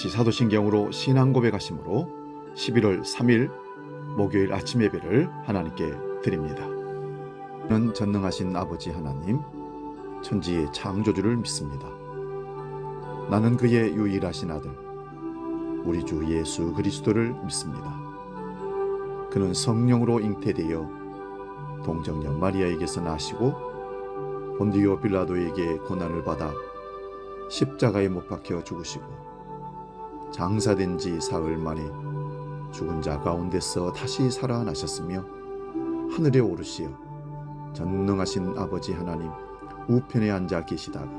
같이 사도신경으로 신앙 고백하심으로 11월 3일 목요일 아침 예배를 하나님께 드립니다. 저는 전능하신 아버지 하나님, 천지의 창조주를 믿습니다. 나는 그의 유일하신 아들, 우리 주 예수 그리스도를 믿습니다. 그는 성령으로 잉태되어 동정녀 마리아에게서 나시고 본디오 빌라도에게 고난을 받아 십자가에 못 박혀 죽으시고 장사된 지 사흘 만에 죽은 자 가운데서 다시 살아나셨으며 하늘에 오르시어 전능하신 아버지 하나님 우편에 앉아 계시다가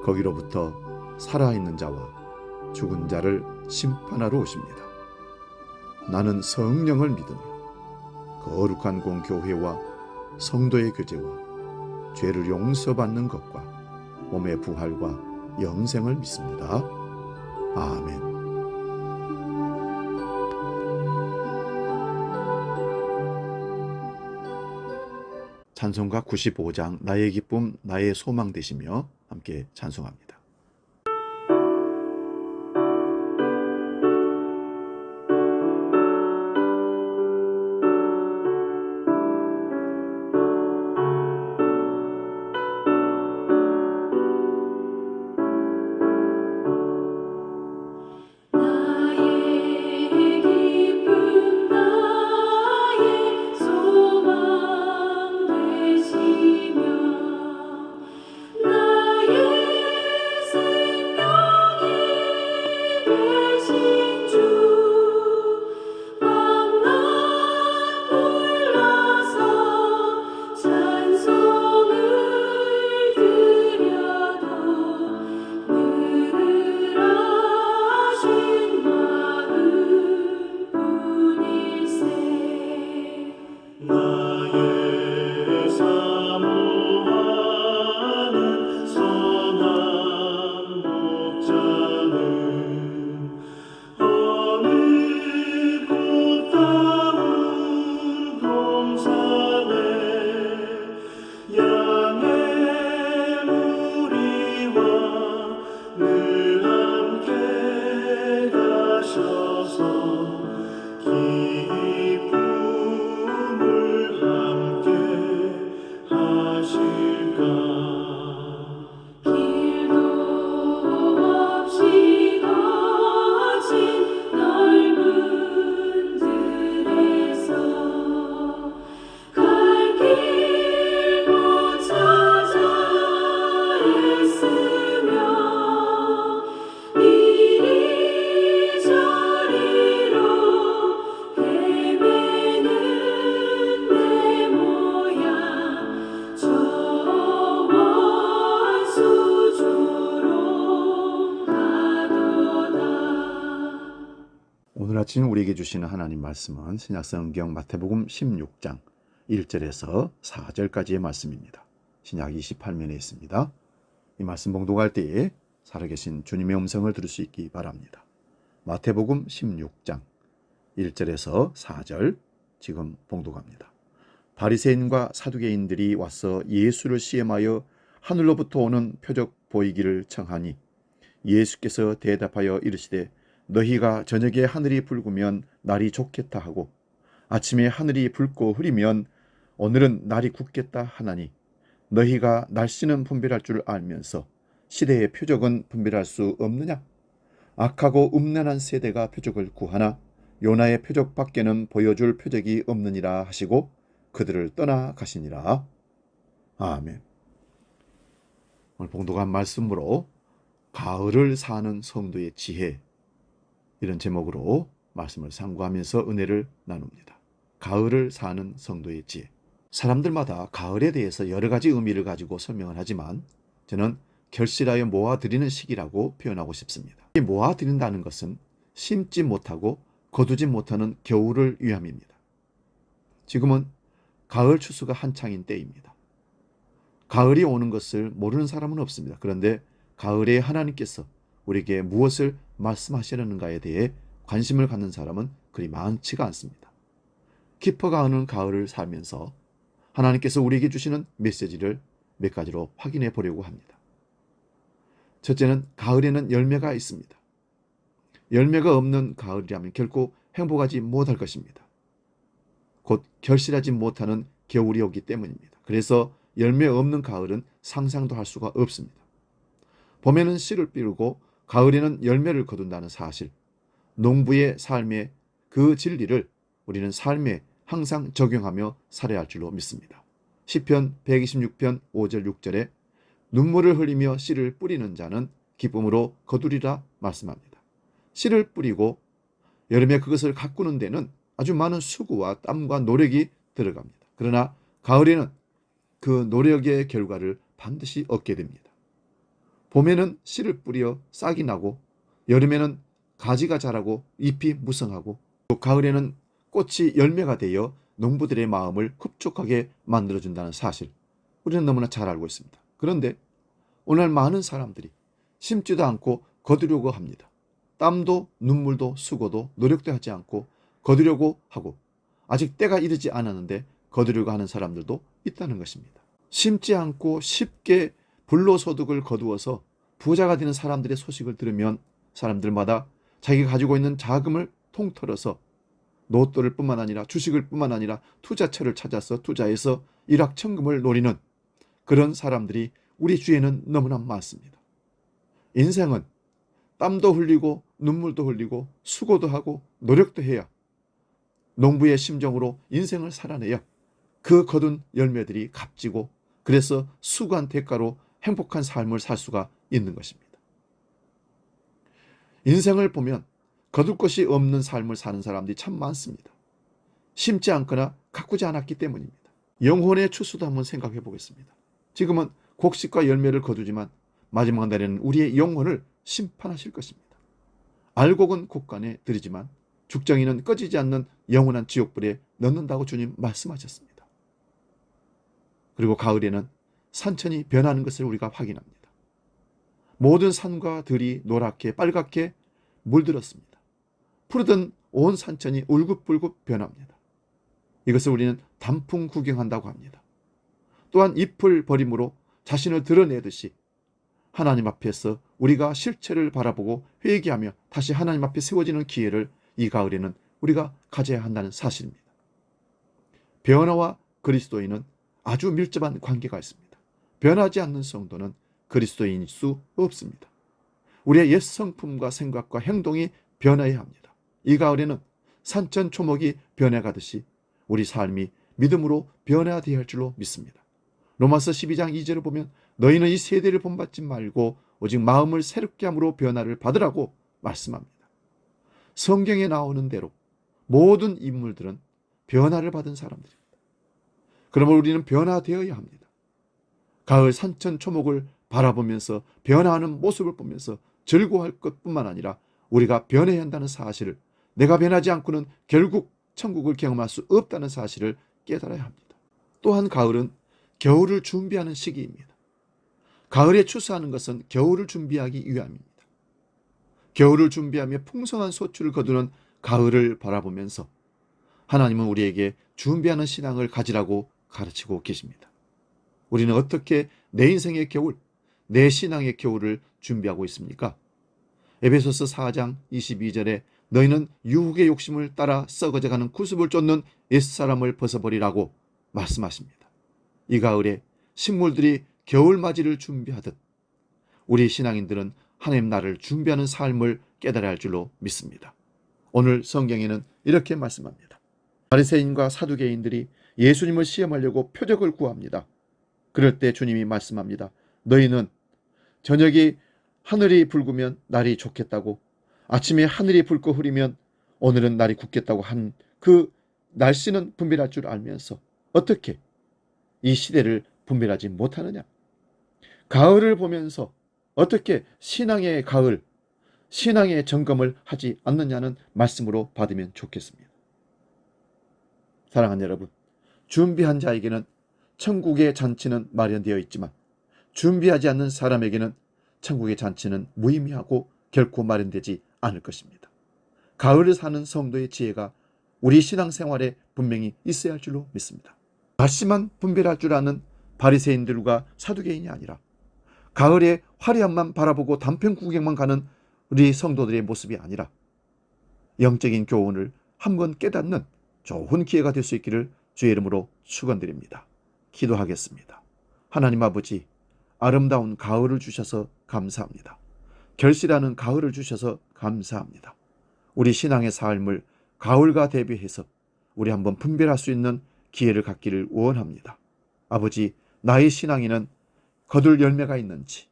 거기로부터 살아있는 자와 죽은 자를 심판하러 오십니다. 나는 성령을 믿으며 거룩한 공교회와 성도의 교제와 죄를 용서받는 것과 몸의 부활과 영생을 믿습니다. 아멘. 찬송가 95장 나의 기쁨 나의 소망 되시며 함께 찬송합니다. 오늘 아침 우리에게 주시는 하나님 말씀은 신약성경 마태복음 16장 1절에서 4절까지의 말씀입니다. 신약 28면에 있습니다. 이 말씀 봉독할 때에 살아계신 주님의 음성을 들을 수 있기 바랍니다. 마태복음 16장 1절에서 4절 지금 봉독합니다. 바리새인과 사두개인들이 와서 예수를 시험하여 하늘로부터 오는 표적 보이기를 청하니 예수께서 대답하여 이르시되 너희가 저녁에 하늘이 붉으면 날이 좋겠다 하고 아침에 하늘이 붉고 흐리면 오늘은 날이 굳겠다 하나니 너희가 날씨는 분별할 줄 알면서 시대의 표적은 분별할 수 없느냐? 악하고 음란한 세대가 표적을 구하나 요나의 표적 밖에는 보여줄 표적이 없느니라 하시고 그들을 떠나가시니라. 아멘. 오늘 봉독한 말씀으로 가을을 사는 성도의 지혜, 이런 제목으로 말씀을 상고하면서 은혜를 나눕니다. 가을을 사는 성도의 지혜. 사람들마다 가을에 대해서 여러 가지 의미를 가지고 설명을 하지만 저는 결실하여 모아들이는 시기라고 표현하고 싶습니다. 모아들인다는 것은 심지 못하고 거두지 못하는 겨울을 위함입니다. 지금은 가을 추수가 한창인 때입니다. 가을이 오는 것을 모르는 사람은 없습니다. 그런데 가을에 하나님께서 우리에게 무엇을 말씀하시려는가에 대해 관심을 갖는 사람은 그리 많지가 않습니다. 깊어가는 가을을 살면서 하나님께서 우리에게 주시는 메시지를 몇 가지로 확인해 보려고 합니다. 첫째는 가을에는 열매가 있습니다. 열매가 없는 가을이라면 결코 행복하지 못할 것입니다. 곧 결실하지 못하는 겨울이 오기 때문입니다. 그래서 열매 없는 가을은 상상도 할 수가 없습니다. 봄에는 씨를 삐르고 가을에는 열매를 거둔다는 사실, 농부의 삶의 그 진리를 우리는 삶에 항상 적용하며 살아야 할 줄로 믿습니다. 시편 126편 5절 6절에 눈물을 흘리며 씨를 뿌리는 자는 기쁨으로 거두리라 말씀합니다. 씨를 뿌리고 여름에 그것을 가꾸는 데는 아주 많은 수고와 땀과 노력이 들어갑니다. 그러나 가을에는 그 노력의 결과를 반드시 얻게 됩니다. 봄에는 씨를 뿌려 싹이 나고 여름에는 가지가 자라고 잎이 무성하고 또 가을에는 꽃이 열매가 되어 농부들의 마음을 흡족하게 만들어준다는 사실, 우리는 너무나 잘 알고 있습니다. 그런데 오늘 많은 사람들이 심지도 않고 거두려고 합니다. 땀도 눈물도 수고도 노력도 하지 않고 거두려고 하고 아직 때가 이르지 않았는데 거두려고 하는 사람들도 있다는 것입니다. 심지 않고 쉽게 불로소득을 거두어서 부자가 되는 사람들의 소식을 들으면 사람들마다 자기가 가지고 있는 자금을 통틀어서 로또를 뿐만 아니라 주식을 뿐만 아니라 투자처를 찾아서 투자해서 일확천금을 노리는 그런 사람들이 우리 주위에는 너무나 많습니다. 인생은 땀도 흘리고 눈물도 흘리고 수고도 하고 노력도 해야 농부의 심정으로 인생을 살아내야 그 거둔 열매들이 값지고 그래서 수고한 대가로 행복한 삶을 살 수가 있는 것입니다. 인생을 보면 거둘 것이 없는 삶을 사는 사람들이 참 많습니다. 심지 않거나 가꾸지 않았기 때문입니다. 영혼의 추수도 한번 생각해 보겠습니다. 지금은 곡식과 열매를 거두지만 마지막 날에는 우리의 영혼을 심판하실 것입니다. 알곡은 곡간에 들이지만 죽정이는 꺼지지 않는 영원한 지옥불에 넣는다고 주님 말씀하셨습니다. 그리고 가을에는 산천이 변하는 것을 우리가 확인합니다. 모든 산과 들이 노랗게 빨갛게 물들었습니다. 푸르던 온 산천이 울긋불긋 변합니다. 이것을 우리는 단풍 구경한다고 합니다. 또한 잎을 버림으로 자신을 드러내듯이 하나님 앞에서 우리가 실체를 바라보고 회개하며 다시 하나님 앞에 세워지는 기회를 이 가을에는 우리가 가져야 한다는 사실입니다. 변화와 그리스도인은 아주 밀접한 관계가 있습니다. 변하지 않는 성도는 그리스도인일 수 없습니다. 우리의 옛 성품과 생각과 행동이 변해야 합니다. 이 가을에는 산천 초목이 변해가듯이 우리 삶이 믿음으로 변화되어야 할 줄로 믿습니다. 로마서 12장 2절을 보면 너희는 이 세대를 본받지 말고 오직 마음을 새롭게 함으로 변화를 받으라고 말씀합니다. 성경에 나오는 대로 모든 인물들은 변화를 받은 사람들입니다. 그러므로 우리는 변화되어야 합니다. 가을 산천 초목을 바라보면서 변화하는 모습을 보면서 즐거워할 것뿐만 아니라 우리가 변해야 한다는 사실을, 내가 변하지 않고는 결국 천국을 경험할 수 없다는 사실을 깨달아야 합니다. 또한 가을은 겨울을 준비하는 시기입니다. 가을에 추수하는 것은 겨울을 준비하기 위함입니다. 겨울을 준비하며 풍성한 소출을 거두는 가을을 바라보면서 하나님은 우리에게 준비하는 신앙을 가지라고 가르치고 계십니다. 우리는 어떻게 내 인생의 겨울, 내 신앙의 겨울을 준비하고 있습니까? 에베소서 4장 22절에 너희는 유혹의 욕심을 따라 썩어져가는 구습을 쫓는 옛사람을 벗어버리라고 말씀하십니다. 이 가을에 식물들이 겨울맞이를 준비하듯 우리 신앙인들은 하나님 나라를 준비하는 삶을 깨달아야 할 줄로 믿습니다. 오늘 성경에는 이렇게 말씀합니다. 바리새인과 사두개인들이 예수님을 시험하려고 표적을 구합니다. 그럴 때 주님이 말씀합니다. 너희는 저녁이 하늘이 붉으면 날이 좋겠다고, 아침에 하늘이 붉고 흐리면 오늘은 날이 굳겠다고 한 그 날씨는 분별할 줄 알면서 어떻게 이 시대를 분별하지 못하느냐? 가을을 보면서 어떻게 신앙의 가을, 신앙의 점검을 하지 않느냐는 말씀으로 받으면 좋겠습니다. 사랑하는 여러분, 준비한 자에게는 천국의 잔치는 마련되어 있지만 준비하지 않는 사람에게는 천국의 잔치는 무의미하고 결코 마련되지 않을 것입니다. 가을을 사는 성도의 지혜가 우리 신앙생활에 분명히 있어야 할 줄로 믿습니다. 날씨만 분별할 줄 아는 바리새인들과 사두개인이 아니라 가을의 화려함만 바라보고 단편 구경만 가는 우리 성도들의 모습이 아니라 영적인 교훈을 한번 깨닫는 좋은 기회가 될 수 있기를 주의 이름으로 축원드립니다. 기도하겠습니다. 하나님 아버지, 아름다운 가을을 주셔서 감사합니다. 결실하는 가을을 주셔서 감사합니다. 우리 신앙의 삶을 가을과 대비해서 우리 한번 분별할 수 있는 기회를 갖기를 원합니다. 아버지, 나의 신앙에는 거둘 열매가 있는지,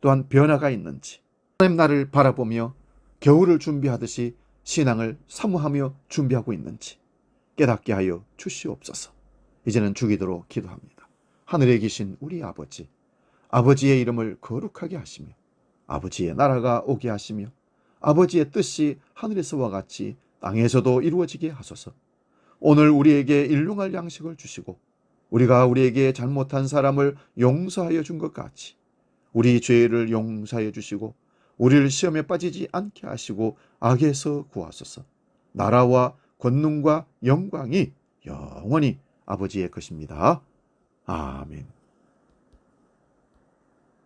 또한 변화가 있는지, 하나님 나를 바라보며 겨울을 준비하듯이 신앙을 사모하며 준비하고 있는지 깨닫게 하여 주시옵소서. 이제는 주기도로 기도합니다. 하늘에 계신 우리 아버지, 아버지의 이름을 거룩하게 하시며 아버지의 나라가 오게 하시며 아버지의 뜻이 하늘에서와 같이 땅에서도 이루어지게 하소서. 오늘 우리에게 일용할 양식을 주시고 우리가 우리에게 잘못한 사람을 용서하여 준 것 같이 우리 죄를 용서하여 주시고 우리를 시험에 빠지지 않게 하시고 악에서 구하소서. 나라와 권능과 영광이 영원히 아버지의 것입니다. 아멘.